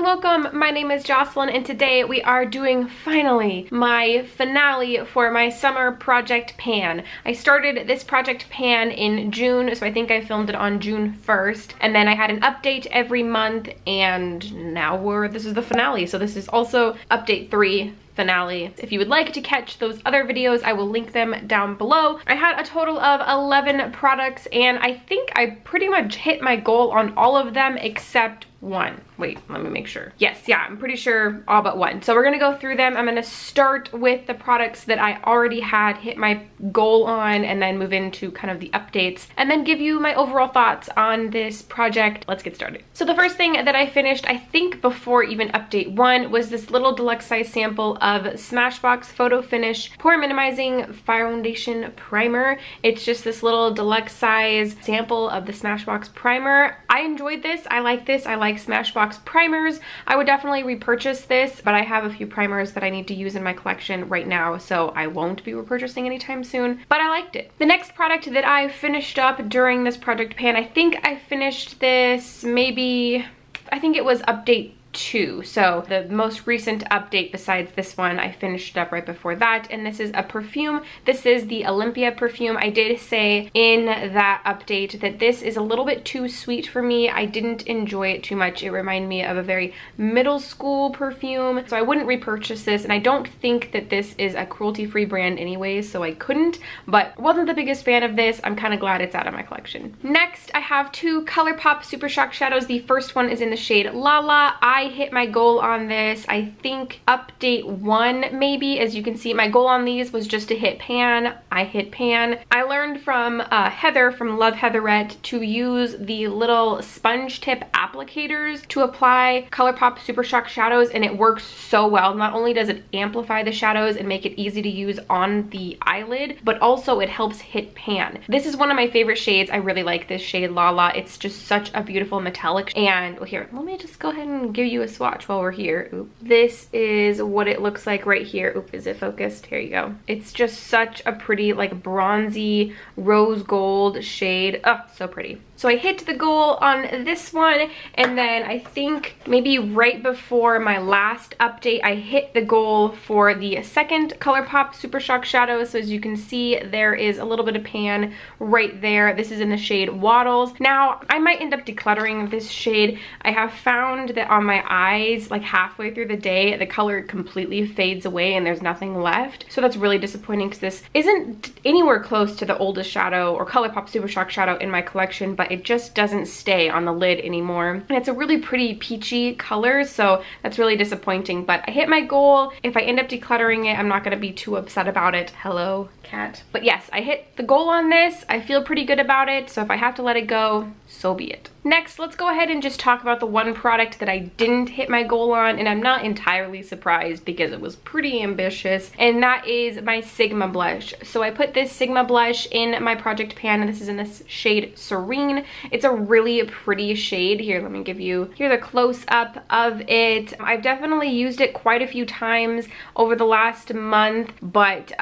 welcome. My name is Jocelyn and today we are doing finally my finale for my summer project pan. I started this project pan in June, so I think I filmed it on June 1st, and then I had an update every month, and now this is the finale. So this is also update 3 finale. If you would like to catch those other videos, I will link them down below. I had a total of 11 products and I think I pretty much hit my goal on all of them except one. Wait, let me make sure. Yes, yeah, I'm pretty sure all but one. So we're gonna go through them. I'm gonna start with the products that I already had hit my goal on and then move into kind of the updates and then give you my overall thoughts on this project. Let's get started. So the first thing that I finished, I think before even update 1, was this little deluxe size sample of Smashbox Photo Finish Pore Minimizing Foundation Primer. It's just this little deluxe size sample of the Smashbox primer. I enjoyed this. I like this. I like Smashbox primers. I would definitely repurchase this, but I have a few primers that I need to use in my collection right now, so I won't be repurchasing anytime soon, but I liked it. The next product that I finished up during this project pan, I think I finished this maybe, I think it was update 2. So the most recent update besides this one, I finished up right before that, and this is a perfume. This is the Olympia perfume. I did say in that update that this is a little bit too sweet for me. I didn't enjoy it too much. It reminded me of a very middle school perfume, so I wouldn't repurchase this, and I don't think that this is a cruelty-free brand anyways, so I couldn't, but wasn't the biggest fan of this. I'm kind of glad it's out of my collection. Next, I have 2 ColourPop Super Shock shadows. The first one is in the shade Lala. I hit my goal on this, I think update 1 maybe. As you can see, my goal on these was just to hit pan. I hit pan. I learned from Heather from Love Heatherette to use the little sponge tip applicators to apply ColourPop Super Shock shadows, and it works so well. Not only does it amplify the shadows and make it easy to use on the eyelid, but also it helps hit pan. This is one of my favorite shades. I really like this shade Lala. It's just such a beautiful metallic. And well, here, let me just go ahead and give you a swatch while we're here. Oop. This is what it looks like right here. Oop, is it focused? Here you go. It's just such a pretty, like, bronzy rose gold shade. Oh, so pretty. So I hit the goal on this one, and then I think maybe right before my last update, I hit the goal for the second ColourPop Super Shock shadow. So as you can see, there is a little bit of pan right there. This is in the shade Waddles. Now, I might end up decluttering this shade. I have found that on my eyes, like halfway through the day, the color completely fades away and there's nothing left. So that's really disappointing because this isn't anywhere close to the oldest shadow or ColourPop Super Shock shadow in my collection, but it just doesn't stay on the lid anymore. And it's a really pretty peachy color, so that's really disappointing, but I hit my goal. If I end up decluttering it, I'm not gonna be too upset about it. Hello, cat. But yes, I hit the goal on this. I feel pretty good about it, so if I have to let it go, so be it. Next, let's go ahead and just talk about the one product that I didn't hit my goal on, and I'm not entirely surprised because it was pretty ambitious, and that is my Sigma blush. So I put this Sigma blush in my project pan, and this is in this shade Serene. It's a really pretty shade. Here, let me give you, here's a close-up of it. I've definitely used it quite a few times over the last month, but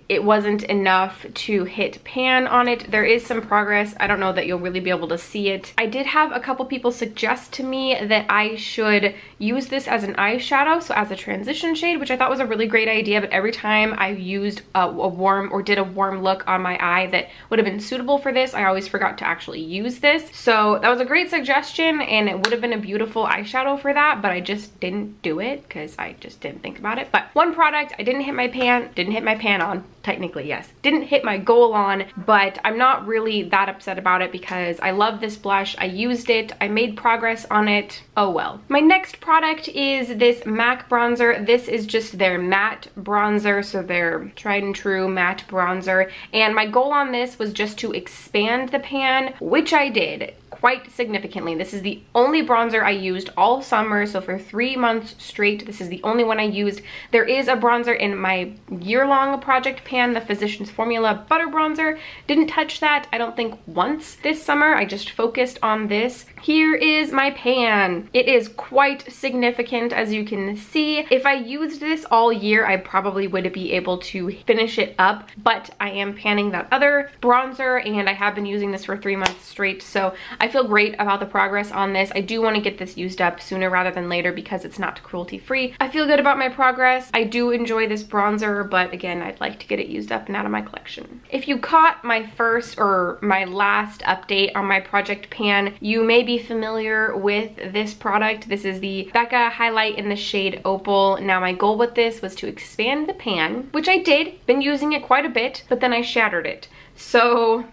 it wasn't enough to hit pan on it. There is some progress. I don't know that you'll really be able to see it. I did have a couple people suggest to me that I should use this as an eyeshadow, so as a transition shade, which I thought was a really great idea, but every time I used a warm or did a warm look on my eye that would have been suitable for this, I always forgot to actually use this. So that was a great suggestion, and it would have been a beautiful eyeshadow for that, but I just didn't do it because I just didn't think about it. But one product I didn't hit my pan on, technically, yes. Didn't hit my goal on, but I'm not really that upset about it because I love this blush. I used it. I made progress on it. Oh well. My next product is this MAC bronzer. This is just their matte bronzer, so their tried and true matte bronzer. And my goal on this was just to expand the pan, which I did quite significantly. This is the only bronzer I used all summer, so for 3 months straight, this is the only one I used. There is a bronzer in my year-long project pan, the Physicians Formula Butter Bronzer. Didn't touch that, I don't think, once this summer. I just focused on this. Here is my pan. It is quite significant, as you can see. If I used this all year, I probably would be able to finish it up, but I am panning that other bronzer, and I have been using this for 3 months straight, so I I feel great about the progress on this. I do want to get this used up sooner rather than later because it's not cruelty free. I feel good about my progress. I do enjoy this bronzer, but again, I'd like to get it used up and out of my collection. If you caught my first or my last update on my project pan, you may be familiar with this product. This is the Becca highlight in the shade Opal. Now my goal with this was to expand the pan, which I did. Been using it quite a bit, but then I shattered it. So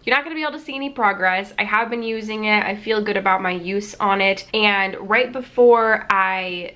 you're not gonna be able to see any progress. I have been using it. I feel good about my use on it. And right before I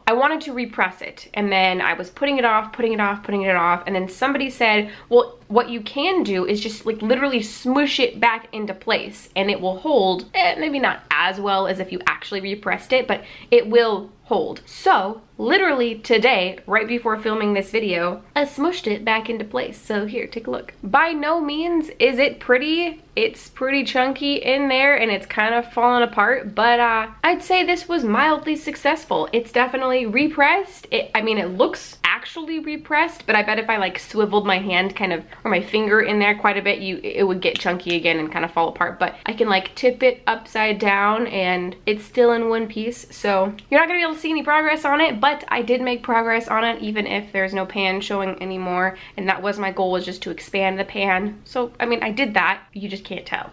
wanted to repress it, and then I was putting it off, and then somebody said, well, what you can do is just like literally smush it back into place and it will hold, maybe not as well as if you actually repressed it, but it will hold. So literally today, right before filming this video, I smushed it back into place. So here, take a look. By no means is it pretty. It's pretty chunky in there and it's kind of falling apart, but I'd say this was mildly successful. It's definitely repressed. I mean, it looks actually repressed, but I bet if I like swiveled my hand kind of, or my finger in there quite a bit, it would get chunky again and kind of fall apart. But I can like tip it upside down and it's still in one piece. So you're not gonna be able to see any progress on it, but I did make progress on it even if there's no pan showing anymore. And that was my goal, was just to expand the pan. So, I mean, I did that. You just can't tell.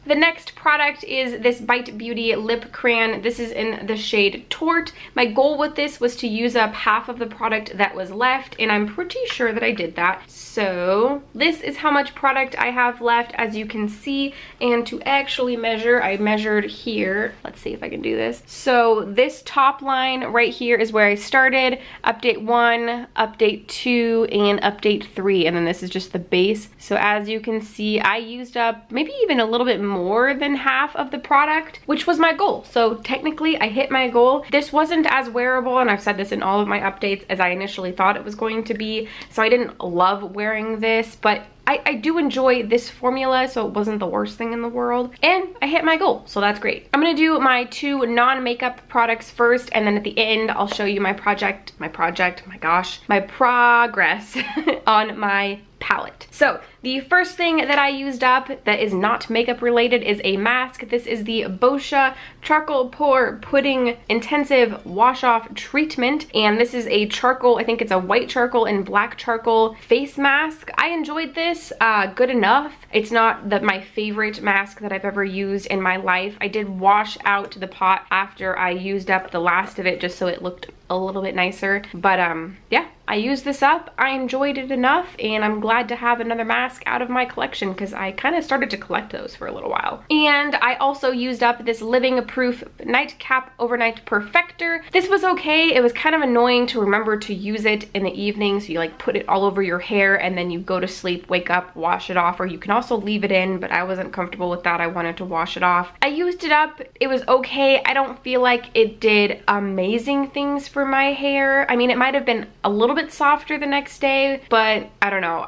The next product is this Bite Beauty lip crayon. This is in the shade Tort. My goal with this was to use up half of the product that was left, and I'm pretty sure that I did that. So this is how much product I have left, as you can see. And to actually measure, I measured here. Let's see if I can do this. So this top line right here is where I started. Update 1, update 2, and update 3. And then this is just the base. So as you can see, I used up maybe even a little bit more than half of the product, which was my goal. So technically I hit my goal. This wasn't as wearable, and I've said this in all of my updates, as I initially thought it was going to be. So I didn't love wearing this, but I do enjoy this formula, so it wasn't the worst thing in the world. And I hit my goal, so that's great. I'm gonna do my 2 non-makeup products first, and then at the end, I'll show you my progress on my palette. So the first thing that I used up that is not makeup related is a mask. This is the Boscia Charcoal Pore Pudding Intensive Wash Off Treatment, and this is a charcoal, I think it's a white charcoal and black charcoal face mask. I enjoyed this good enough. It's not my favorite mask that I've ever used in my life. I did wash out the pot after I used up the last of it just so it looked a little bit nicer, but yeah, I used this up. I enjoyed it enough, and I'm glad to have another mask out of my collection because I kind of started to collect those for a little while. And I also used up this Living Proof Nightcap Overnight Perfector. This was okay. It was kind of annoying to remember to use it in the evening, so you like put it all over your hair and then you go to sleep, wake up, wash it off, or you can also leave it in, but I wasn't comfortable with that. I wanted to wash it off. I used it up. It was okay. I don't feel like it did amazing things for my hair. I mean, it might have been a little bit softer the next day, but I don't know.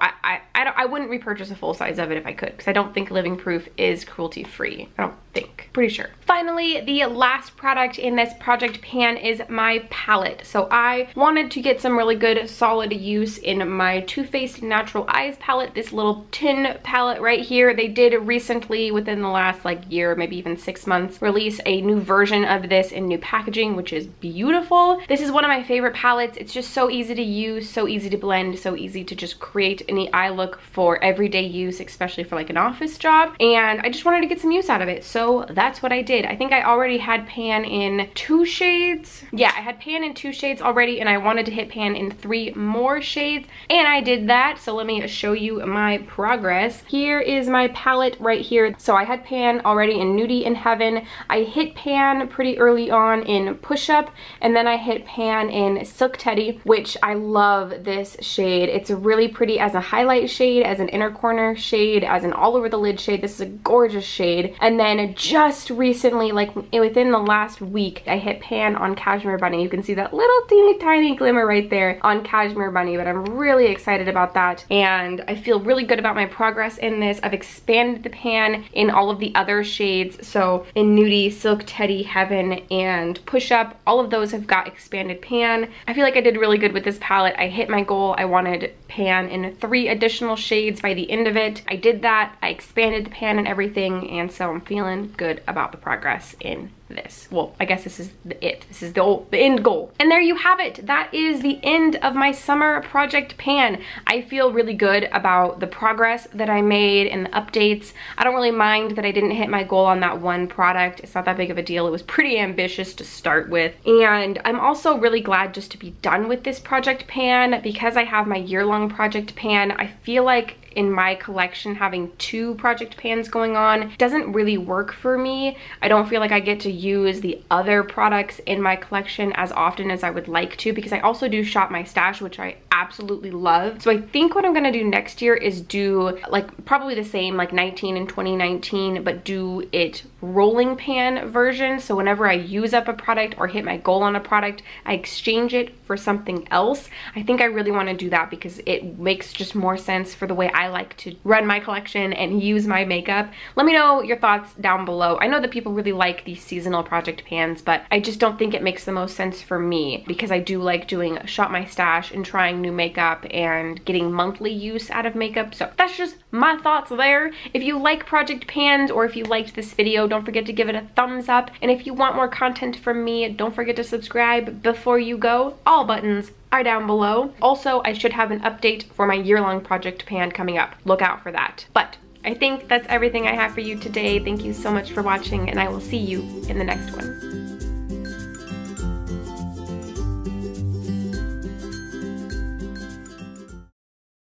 I wouldn't repurchase a full size of it if I could, because I don't think Living Proof is cruelty free. I don't think. Pretty sure. Finally, the last product in this project pan is my palette. So I wanted to get some really good solid use in my Too Faced Natural Eyes palette, this little tin palette right here. They did recently, within the last like year, maybe even 6 months, release a new version of this in new packaging, which is beautiful. This is one of my favorite palettes. It's just so easy to use, so easy to blend, so easy to just create any eye look for everyday use, especially for like an office job. And I just wanted to get some use out of it. So that's what I did. I think I already had pan in 2 shades. Yeah, I had pan in 2 shades already, and I wanted to hit pan in 3 more shades, and I did that. So let me show you my progress. Here is my palette right here. So I had pan already in Nudie in Heaven. I hit pan pretty early on in Push Up, and then I hit pan in Silk Teddy, which I love this shade. It's really pretty as a highlight shade, as an inner corner shade, as an all over the lid shade. This is a gorgeous shade. And then just recently, like within the last week, I hit pan on Cashmere Bunny. You can see that little teeny tiny glimmer right there on Cashmere Bunny, but I'm really excited about that, and I feel really good about my progress in this. I've expanded the pan in all of the other shades. So in Nudie, Silk Teddy, Heaven, and Push Up, all of those have got expanded pan. I feel like I did really good with this palette. I hit my goal. I wanted pan in 3 additional additional shades by the end of it. I did that, I expanded the pan and everything, and so I'm feeling good about the progress in this. Well, I guess this is this is the end goal. And there you have it. That is the end of my summer project pan. I feel really good about the progress that I made and the updates. I don't really mind that I didn't hit my goal on that one product. It's not that big of a deal. It was pretty ambitious to start with. And I'm also really glad just to be done with this project pan because I have my year-long project pan. I feel like in my collection having 2 project pans going on doesn't really work for me. I don't feel like I get to use the other products in my collection as often as I would like to, because I also do shop my stash, which I absolutely love. So I think what I'm gonna do next year is do like probably the same like 19 and 2019, but do it rolling pan version. So whenever I use up a product or hit my goal on a product, I exchange it for something else. I think I really want to do that because it makes just more sense for the way I like to run my collection and use my makeup. Let me know your thoughts down below. I know that people really like these seasonal project pans, but I just don't think it makes the most sense for me because I do like doing shop my stash and trying new makeup and getting monthly use out of makeup. So that's just my thoughts there. If you like project pans or if you liked this video, don't forget to give it a thumbs up. And if you want more content from me, don't forget to subscribe before you go. All buttons are down below. Also, I should have an update for my year-long project pan coming up. Look out for that. But I think that's everything I have for you today. Thank you so much for watching, and I will see you in the next one.